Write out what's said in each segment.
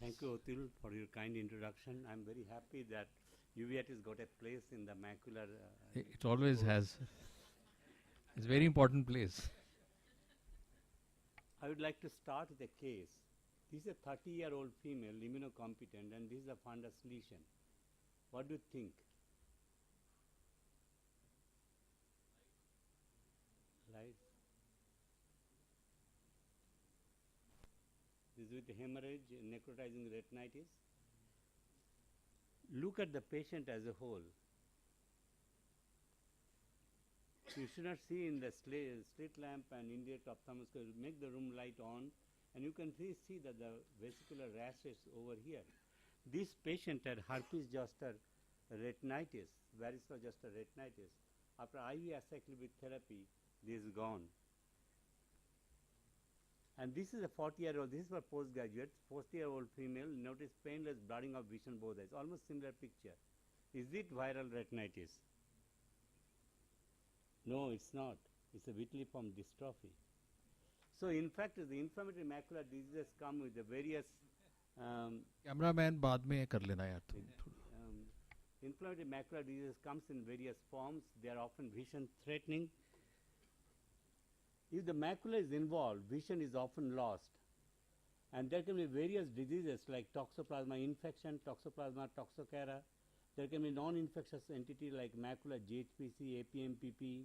Thank you, Otil, for your kind introduction. I'm very happy that uveitis got a place in the macular. It always has. It's a very important place. I would like to start with a case. This is a 30-year-old female, immunocompetent, and this is a fundus lesion. What do you think? Right? This is with hemorrhage, necrotizing retinitis. Look at the patient as a whole. You should not see in the slit lamp and indirect ophthalmoscope. Make the room light on, and you can see that the vesicular rashes over here. This patient had herpes zoster retinitis, varicose zoster retinitis. After IV acyclovir therapy, this is gone. And this is a 40-year-old, this is for postgraduate, 40-year-old female. Notice painless blurring of vision both eyes. Almost similar picture. Is it viral retinitis? No, it's not. It's a vitelliform dystrophy. So, in fact, the inflammatory macular diseases come with the various cameraman बाद में कर लेना यार inflammatory macular diseases comes in various forms. They are often vision threatening. If the macula is involved, vision is often lost. And there can be various diseases like toxoplasma infection, toxoplasma toxocara. There can be non-infectious entity like macular GHPC, APMPP,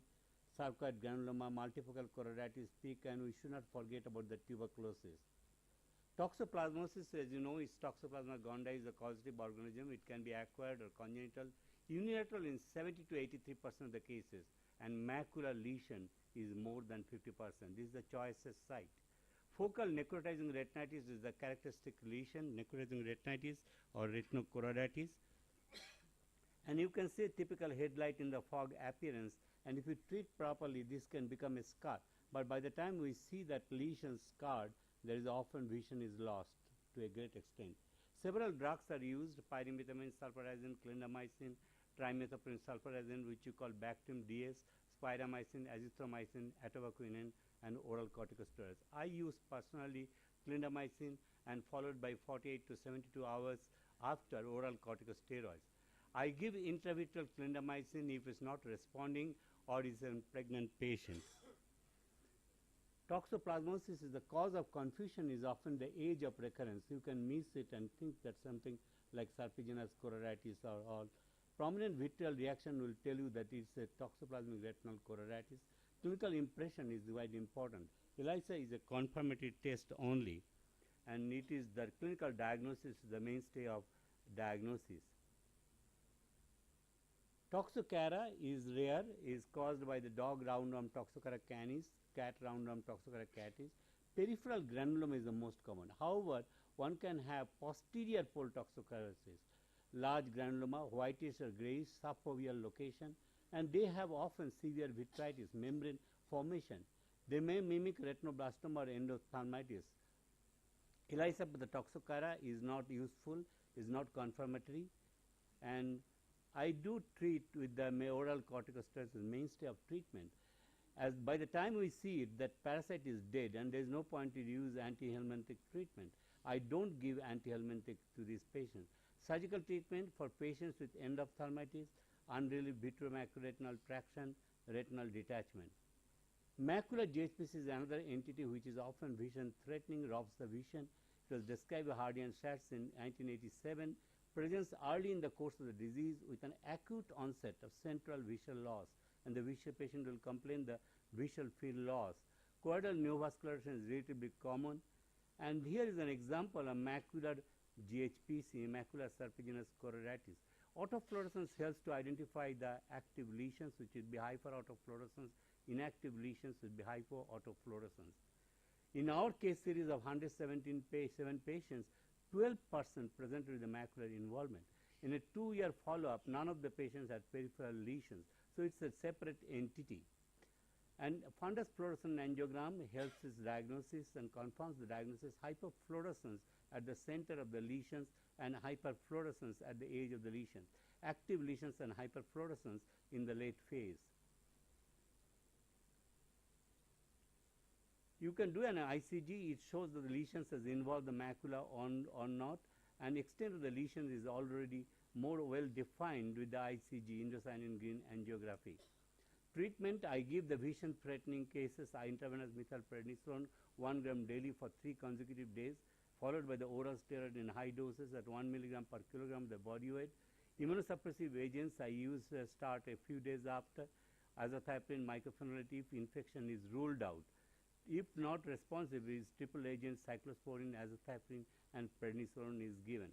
sarcoid granuloma, multifocal choroiditis, PIC, and we should not forget about the tuberculosis. Toxoplasmosis, as you know, is Toxoplasma gondii is a causative organism. It can be acquired or congenital. Unilateral in 70 to 83% of the cases, and macular lesion is more than 50%. This is the choicest site. Focal necrotizing retinitis is the characteristic lesion, necrotizing retinitis or retinochoroiditis. And you can see typical headlight in the fog appearance, and if you treat properly, this can become a scar. But by the time we see that lesion scarred, there is often vision is lost to a great extent. Several drugs are used: pyrimethamine, sulfarizine, clindamycin, trimethoprim sulfarizine, which you call Bactrim DS, spiramycin, azithromycin, atovaquone, and oral corticosteroids. I use personally clindamycin and followed by 48 to 72 hours after oral corticosteroids. I give intravitreal clindamycin if it's not responding or is a pregnant patient. Toxoplasmosis is the cause of confusion is often the age of recurrence. You can miss it and think that something like serpiginous choroiditis or all. Prominent vitreal reaction will tell you that it's a toxoplasmic retinal choroiditis. Clinical impression is quite important. ELISA is a confirmatory test only, and it is the clinical diagnosis is the mainstay of diagnosis. Toxocara is rare, is caused by the dog roundworm Toxocara canis, cat roundworm Toxocara catis. Peripheral granuloma is the most common. However, one can have posterior pole toxocarasis, large granuloma, whitish or grayish, subfoveal location, and they have often severe vitritis, membrane formation. They may mimic retinoblastoma or endophthalmitis. ELISA for the Toxocara is not useful, is not confirmatory, and I do treat with the oral corticosteroids as mainstay of treatment. As by the time we see it, that parasite is dead and there is no point to use antihelminthic treatment. I don't give antihelminthic to these patients. Surgical treatment for patients with endophthalmitis, unrelieved vitreomaculoretinal traction, retinal detachment. Macular GHPC is another entity which is often vision threatening, robs the vision. It was described by Hardy and Schatz in 1987. Presents early in the course of the disease with an acute onset of central visual loss, and the visual patient will complain the visual field loss. Choroidal neovascularization is relatively common, and here is an example of macular GHPC, macular serpiginous choroiditis. Autofluorescence helps to identify the active lesions, which will be hyperautofluorescence. Inactive lesions will be hypoautofluorescence. In our case series of 117 patients, 12% presented with the macular involvement. In a 2-year follow-up, none of the patients had peripheral lesions. So it's a separate entity. And fundus fluorescent angiogram helps its diagnosis and confirms the diagnosis: hyperfluorescence at the center of the lesions and hyperfluorescence at the edge of the lesion. Active lesions and hyperfluorescence in the late phase. You can do an ICG. It shows that the lesions has involved the macula or not, and extent of the lesion is already more well defined with the ICG, indocyanine green angiography. Treatment, I give the vision threatening cases intravenous methylprednisolone 1 gram daily for 3 consecutive days, followed by the oral steroid in high doses at 1 milligram per kilogram of the body weight. Immunosuppressive agents I use start a few days after. Azathioprine, mycophenolate if infection is ruled out. If not responsive, is triple agent cyclosporine, azathioprine and prednisolone is given.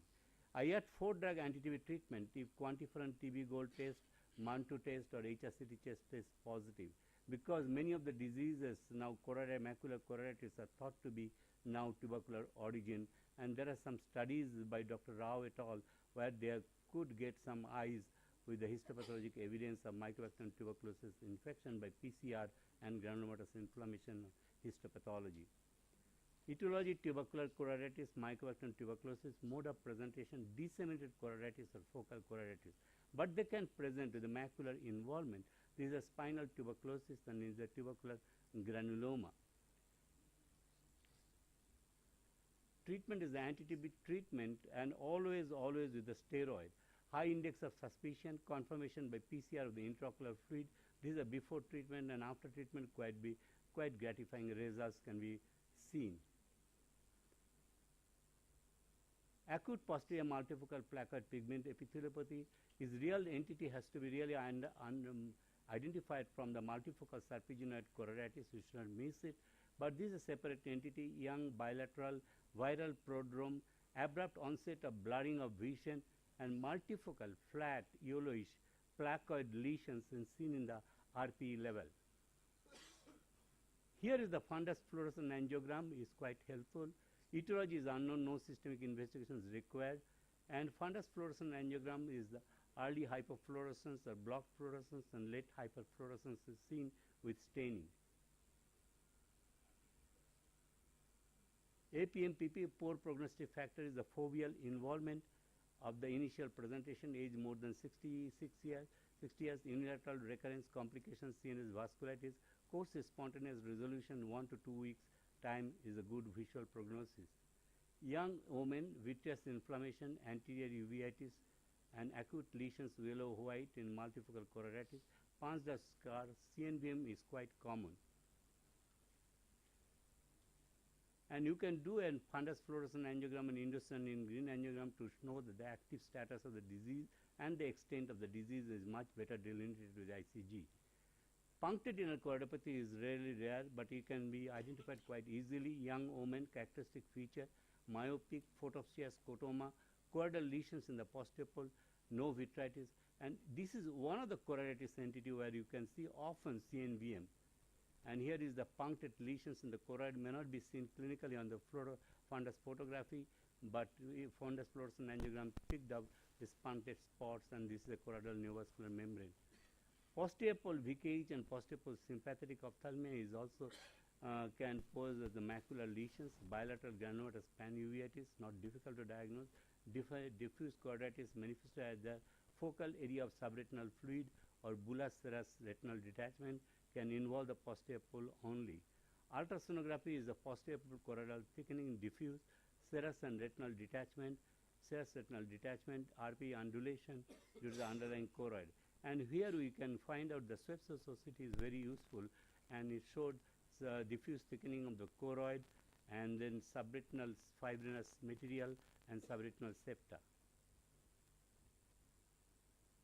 I add 4-drug anti-TB treatment if quantiferon TB gold test, Mantoux test or HRCT test is positive, because many of the diseases now choroidal macular choroiditis are thought to be now tubercular origin, and there are some studies by Dr. Rao et al. Where they could get some eyes with the histopathologic evidence of Mycobacterium tuberculosis infection by PCR and granulomatous inflammation histopathology. Etiology tubercular choroiditis, Mycobacterium tuberculosis, mode of presentation disseminated choroiditis or focal choroiditis, but they can present with the macular involvement. This is a spinal tuberculosis and is a tubercular granuloma. Treatment is the anti-TB treatment and always with the steroid. High index of suspicion, confirmation by PCR of the intraocular fluid. This is a before treatment and after treatment quite gratifying results can be seen. Acute posterior multifocal placoid pigment epitheliopathy is real entity has to be really identified from the multifocal serpeginoid choroiditis. You should not miss it. But this is a separate entity, young bilateral viral prodrome, abrupt onset of blurring of vision, and multifocal flat yellowish placoid lesions seen in the RPE level. Here is the fundus fluorescent angiogram, is quite helpful. Etiology is unknown, no systemic investigation is required, and fundus fluorescent angiogram is the early hypofluorescence or blocked fluorescence and late hyperfluorescence is seen with staining. APMPP, poor prognostic factor, is the foveal involvement of the initial presentation, age more than 60 years, unilateral recurrence, complications, CNS vasculitis, course is spontaneous resolution, 1 to 2 weeks time is a good visual prognosis. Young women, vitreous inflammation, anterior uveitis, and acute lesions yellow-white in multifocal choroiditis, Pons dust scar, CNVM is quite common. And you can do a fundus fluorescent angiogram and indocyanine green angiogram to know that the active status of the disease and the extent of the disease is much better delineated with ICG. Punctate renal choroidopathy is rarely rare, but it can be identified quite easily. Young woman, characteristic feature, myopic, photopsia, scotoma, choroidal lesions in the posterior pole, no vitritis, and this is one of the choroiditis entity where you can see often CNVM. And here is the punctate lesions in the choroid, may not be seen clinically on the fundus photography, but fundus fluorescent angiogram picked up these punctate spots, and this is the choroidal neovascular membrane. Posterior pole VKH and posterior pole sympathetic ophthalmia is also can pose as the macular lesions, bilateral granulomatous panuveitis, not difficult to diagnose, diffuse choroiditis manifested as the focal area of subretinal fluid or bullous serous retinal detachment, can involve the posterior pole only. Ultrasonography is the posterior pole choroidal thickening, diffuse, serous and retinal detachment, serous retinal detachment, RPE undulation due to the underlying choroid. And here we can find out the Sweppes Society is very useful, and it showed diffuse thickening of the choroid and then subretinal fibrinous material and subretinal septa.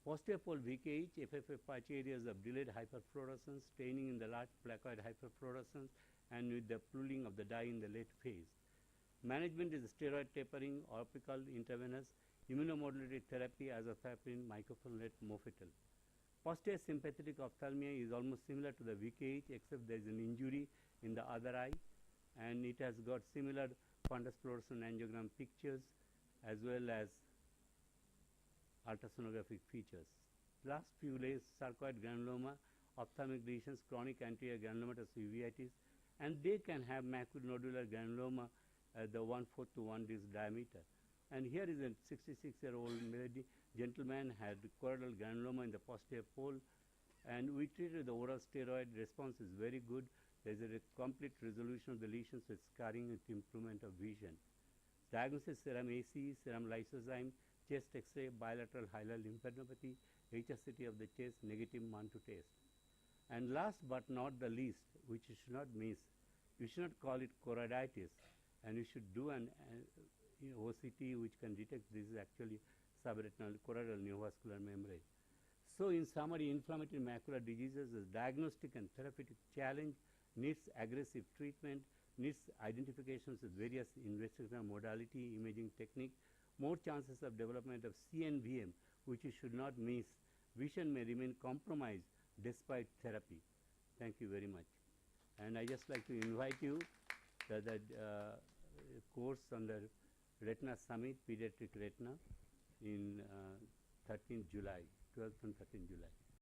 Posterior pole VKH, FFF patch areas of delayed hyperfluorescence, staining in the large placoid hyperfluorescence, and with the pooling of the dye in the late phase. Management is steroid tapering, apical, intravenous, immunomodulatory therapy, azathioprine, mycophenolate, mofetil. Posterior sympathetic ophthalmia is almost similar to the VKH, except there is an injury in the other eye, and it has got similar fundus fluorescent angiogram pictures as well as ultrasonographic features. Last few days, sarcoid granuloma, ophthalmic lesions, chronic anterior granulomatous uveitis, and they can have maculonodular granuloma at the 1/4 to 1 disc diameter. And here is a 66-year-old gentleman had choroidal granuloma in the posterior pole, and we treated the oral steroid. Response is very good. There is a complete resolution of the lesions with scarring with improvement of vision. Diagnosis serum AC, serum lysozyme, chest X-ray, bilateral hilar lymphadenopathy, HSCT of the chest, negative Mantoux test. And last but not the least, which you should not miss, you should not call it choroiditis, and you should do an OCT which can detect this is actually subretinal choroidal neovascular membrane. So in summary, inflammatory macular diseases is diagnostic and therapeutic challenge, needs aggressive treatment, needs identifications with various investigational modality, imaging technique, more chances of development of CNVM, which you should not miss. Vision may remain compromised despite therapy. Thank you very much. And I just like to invite you to the course under Retina Summit, Pediatric Retina in 13th July, 12th and 13th July.